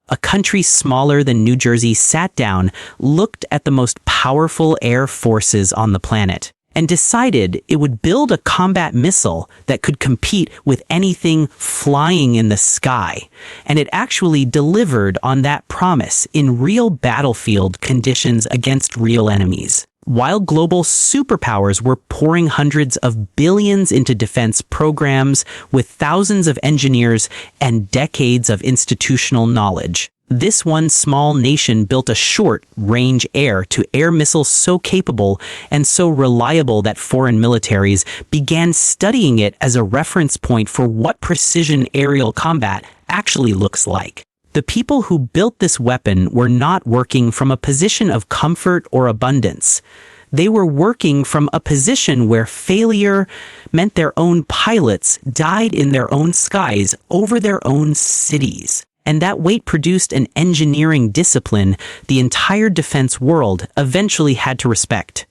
A country smaller than New Jersey sat down, looked at the most powerful air forces on the planet, and decided it would build a combat missile that could compete with anything flying in the sky. And it actually delivered on that promise in real battlefield conditions against real enemies. While global superpowers were pouring hundreds of billions into defense programs with thousands of engineers and decades of institutional knowledge, this one small nation built a short-range air-to-air missile so capable and so reliable that foreign militaries began studying it as a reference point for what precision aerial combat actually looks like. The people who built this weapon were not working from a position of comfort or abundance. They were working from a position where failure meant their own pilots died in their own skies over their own cities. And that weight produced an engineering discipline the entire defense world eventually had to respect.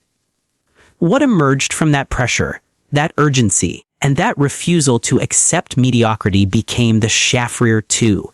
What emerged from that pressure, that urgency, and that refusal to accept mediocrity became the Shafrir II,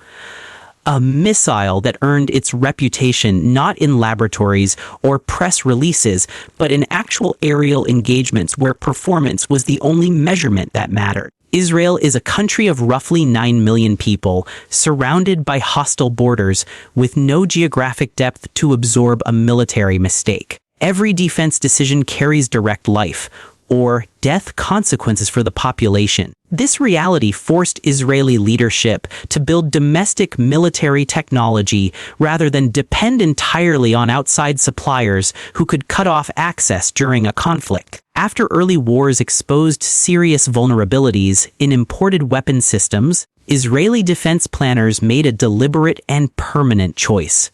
a missile that earned its reputation not in laboratories or press releases, but in actual aerial engagements where performance was the only measurement that mattered. Israel is a country of roughly 9 million people, surrounded by hostile borders, with no geographic depth to absorb a military mistake. Every defense decision carries direct life or death consequences for the population. This reality forced Israeli leadership to build domestic military technology rather than depend entirely on outside suppliers who could cut off access during a conflict. After early wars exposed serious vulnerabilities in imported weapon systems, Israeli defense planners made a deliberate and permanent choice: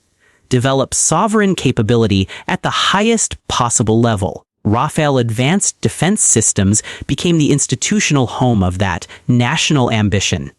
develop sovereign capability at the highest possible level. Rafael Advanced Defense Systems became the institutional home of that national ambition.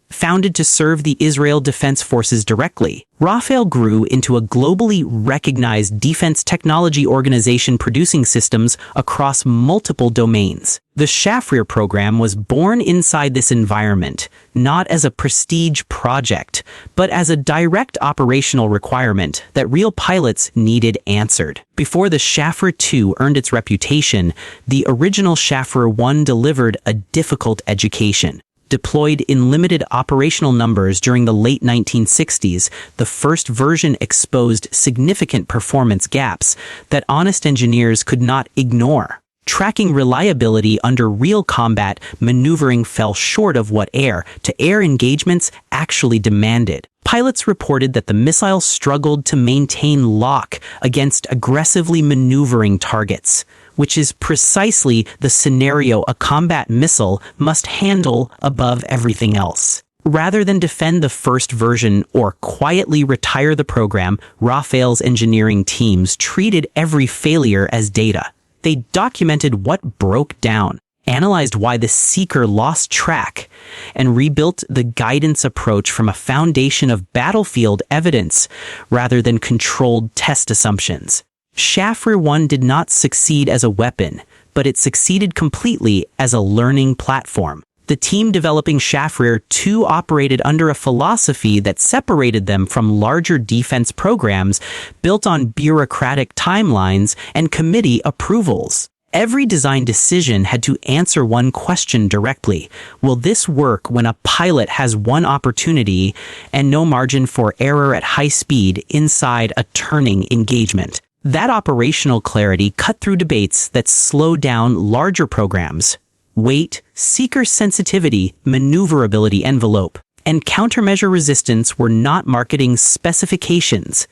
Founded to serve the Israel Defense Forces directly, Rafael grew into a globally recognized defense technology organization producing systems across multiple domains. The Shafrir program was born inside this environment, not as a prestige project, but as a direct operational requirement that real pilots needed answered. Before the Shafrir II earned its reputation, the original Shafrir I delivered a difficult education. Deployed in limited operational numbers during the late 1960s, the first version exposed significant performance gaps that honest engineers could not ignore. Tracking reliability under real combat maneuvering fell short of what air-to-air engagements actually demanded. Pilots reported that the missile struggled to maintain lock against aggressively maneuvering targets, which is precisely the scenario a combat missile must handle above everything else. Rather than defend the first version or quietly retire the program, Rafael's engineering teams treated every failure as data. They documented what broke down, analyzed why the seeker lost track, and rebuilt the guidance approach from a foundation of battlefield evidence rather than controlled test assumptions. Shafrir I did not succeed as a weapon, but it succeeded completely as a learning platform. The team developing Shafrir II operated under a philosophy that separated them from larger defense programs built on bureaucratic timelines and committee approvals. Every design decision had to answer one question directly: will this work when a pilot has one opportunity and no margin for error at high speed inside a turning engagement? That operational clarity cut through debates that slowed down larger programs. Weight, seeker sensitivity, maneuverability envelope, and countermeasure resistance were not marketing specifications.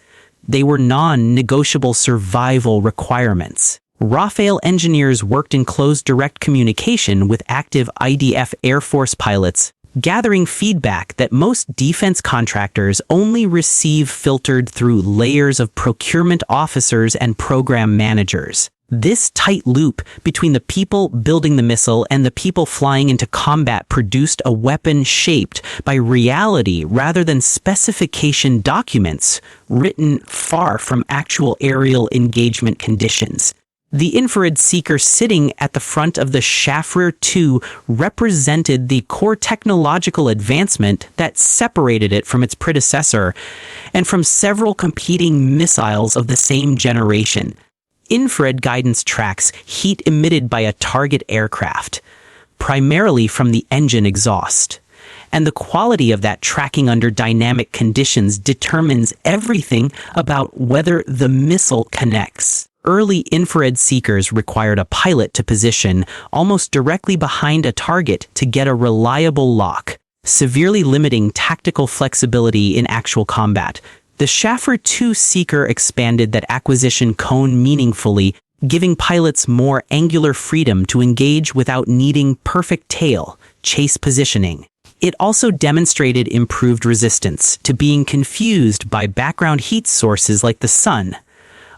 They were non-negotiable survival requirements. Rafael engineers worked in close direct communication with active IDF Air Force pilots, gathering feedback that most defense contractors only receive filtered through layers of procurement officers and program managers. This tight loop between the people building the missile and the people flying into combat produced a weapon shaped by reality rather than specification documents written far from actual aerial engagement conditions. The infrared seeker sitting at the front of the Shafrir 2 represented the core technological advancement that separated it from its predecessor and from several competing missiles of the same generation. Infrared guidance tracks heat emitted by a target aircraft, primarily from the engine exhaust. And the quality of that tracking under dynamic conditions determines everything about whether the missile connects. Early infrared seekers required a pilot to position almost directly behind a target to get a reliable lock, severely limiting tactical flexibility in actual combat. The Shafrir 2 seeker expanded that acquisition cone meaningfully, giving pilots more angular freedom to engage without needing perfect tail chase positioning. It also demonstrated improved resistance to being confused by background heat sources like the sun,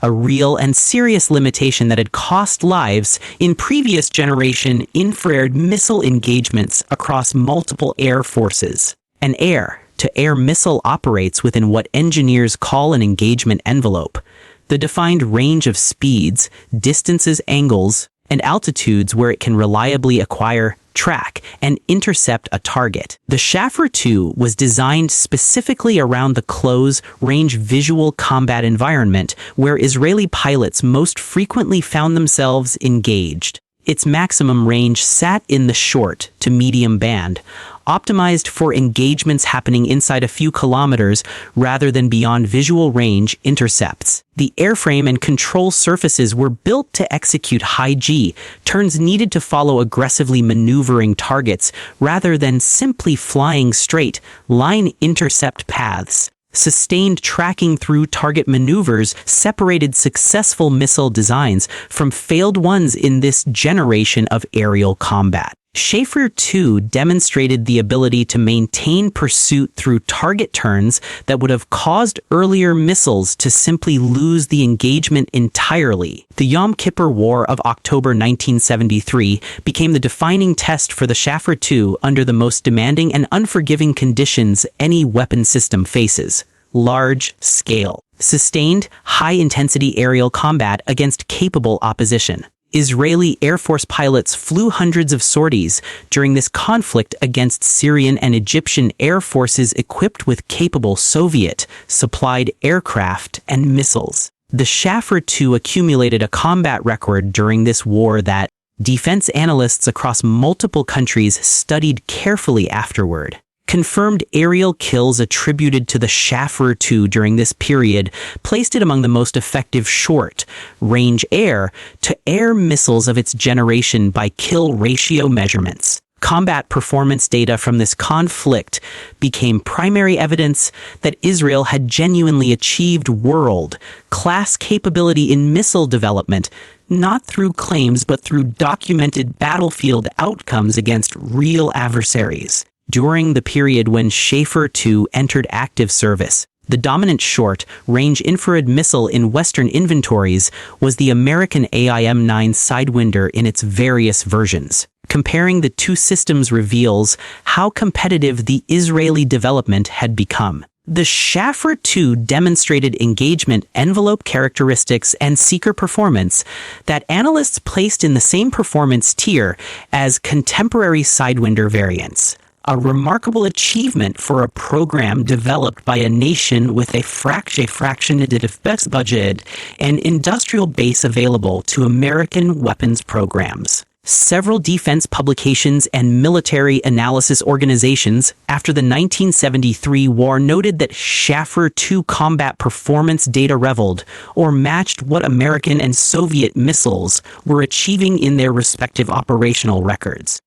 a real and serious limitation that had cost lives in previous generation infrared missile engagements across multiple air forces. An air-to-air missile operates within what engineers call an engagement envelope, the defined range of speeds, distances, angles, and altitudes where it can reliably acquire, track, and intercept a target. The Shafrir 2 was designed specifically around the close-range visual combat environment where Israeli pilots most frequently found themselves engaged. Its maximum range sat in the short to medium band, optimized for engagements happening inside a few kilometers rather than beyond visual range intercepts. The airframe and control surfaces were built to execute high G, turns needed to follow aggressively maneuvering targets rather than simply flying straight, line intercept paths. Sustained tracking through target maneuvers separated successful missile designs from failed ones in this generation of aerial combat. Shafrir 2 demonstrated the ability to maintain pursuit through target turns that would have caused earlier missiles to simply lose the engagement entirely. The Yom Kippur War of October 1973 became the defining test for the Shafrir 2 under the most demanding and unforgiving conditions any weapon system faces: large-scale, sustained, high-intensity aerial combat against capable opposition. Israeli Air Force pilots flew hundreds of sorties during this conflict against Syrian and Egyptian air forces equipped with capable Soviet-supplied aircraft and missiles. The Shafrir 2 accumulated a combat record during this war that defense analysts across multiple countries studied carefully afterward. Confirmed aerial kills attributed to the Shafrir 2 during this period placed it among the most effective short-range air-to-air missiles of its generation by kill ratio measurements. Combat performance data from this conflict became primary evidence that Israel had genuinely achieved world-class capability in missile development, not through claims but through documented battlefield outcomes against real adversaries. During the period when Shafrir 2 entered active service, the dominant short-range infrared missile in Western inventories was the American AIM-9 Sidewinder in its various versions. Comparing the two systems reveals how competitive the Israeli development had become. The Shafrir 2 demonstrated engagement envelope characteristics and seeker performance that analysts placed in the same performance tier as contemporary Sidewinder variants. A remarkable achievement for a program developed by a nation with a fractionated defense budget and industrial base available to American weapons programs. Several defense publications and military analysis organizations after the 1973 war noted that Shafrir 2 combat performance data reveled or matched what American and Soviet missiles were achieving in their respective operational records.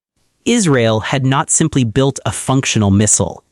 Israel had not simply built a functional missile.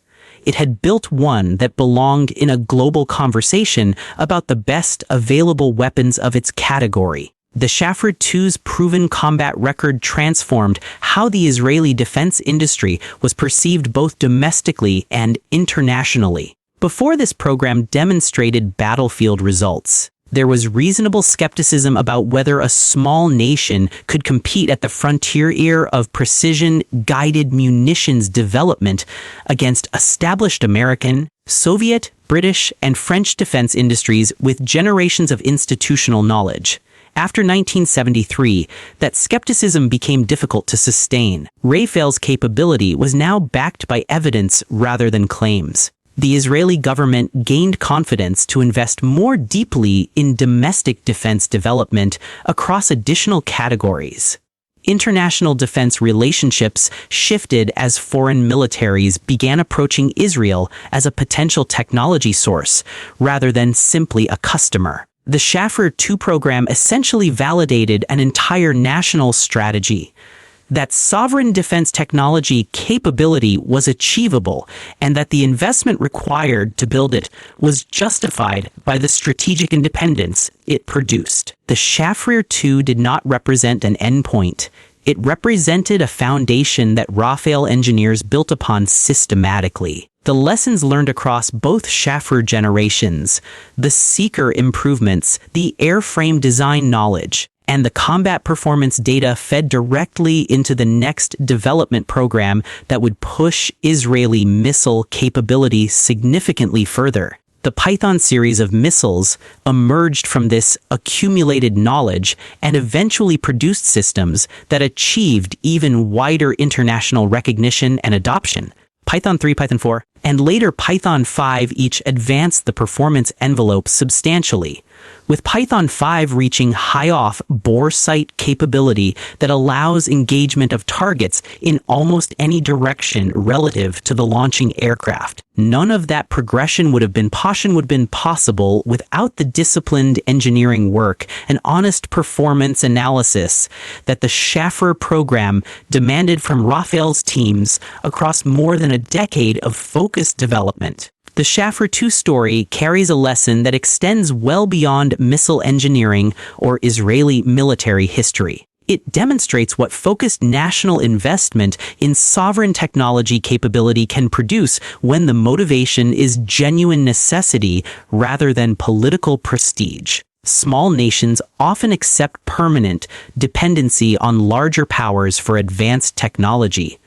It had built one that belonged in a global conversation about the best available weapons of its category. The Shafrir 2's proven combat record transformed how the Israeli defense industry was perceived both domestically and internationally. Before this program demonstrated battlefield results, there was reasonable skepticism about whether a small nation could compete at the frontier of precision-guided munitions development against established American, Soviet, British, and French defense industries with generations of institutional knowledge. After 1973, that skepticism became difficult to sustain. Rafael's capability was now backed by evidence rather than claims. The Israeli government gained confidence to invest more deeply in domestic defense development across additional categories. International defense relationships shifted as foreign militaries began approaching Israel as a potential technology source rather than simply a customer. The Shafrir 2 program essentially validated an entire national strategy. That sovereign defense technology capability was achievable and that the investment required to build it was justified by the strategic independence it produced. The Shafrir 2 did not represent an endpoint. It represented a foundation that Rafael engineers built upon systematically. The lessons learned across both Shafrir generations, the seeker improvements, the airframe design knowledge, and the combat performance data fed directly into the next development program that would push Israeli missile capability significantly further. The Python series of missiles emerged from this accumulated knowledge and eventually produced systems that achieved even wider international recognition and adoption. Python 3, Python 4, and later Python 5 each advanced the performance envelope substantially, with Python 5 reaching high-off bore sight capability that allows engagement of targets in almost any direction relative to the launching aircraft. None of that progression would have been possible without the disciplined engineering work and honest performance analysis that the Shafrir program demanded from Rafael's teams across more than a decade of focused development. The Shafrir 2 story carries a lesson that extends well beyond missile engineering or Israeli military history. It demonstrates what focused national investment in sovereign technology capability can produce when the motivation is genuine necessity rather than political prestige. Small nations often accept permanent dependency on larger powers for advanced technology,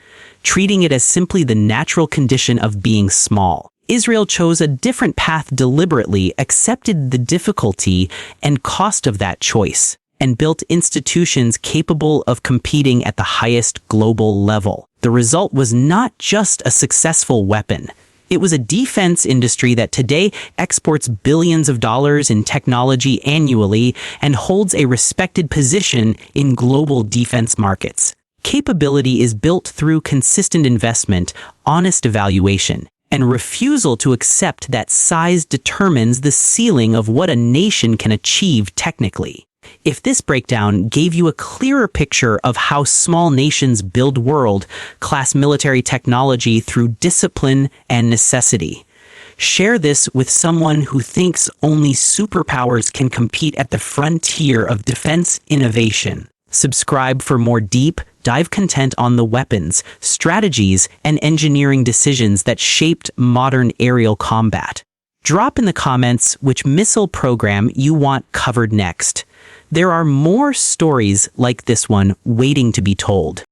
treating it as simply the natural condition of being small. Israel chose a different path deliberately, accepted the difficulty and cost of that choice, and built institutions capable of competing at the highest global level. The result was not just a successful weapon. It was a defense industry that today exports billions of dollars in technology annually and holds a respected position in global defense markets. Capability is built through consistent investment, honest evaluation, and refusal to accept that size determines the ceiling of what a nation can achieve technically. If this breakdown gave you a clearer picture of how small nations build world-class military technology through discipline and necessity, share this with someone who thinks only superpowers can compete at the frontier of defense innovation. Subscribe for more deep dive content on the weapons, strategies, and engineering decisions that shaped modern aerial combat. Drop in the comments which missile program you want covered next. There are more stories like this one waiting to be told.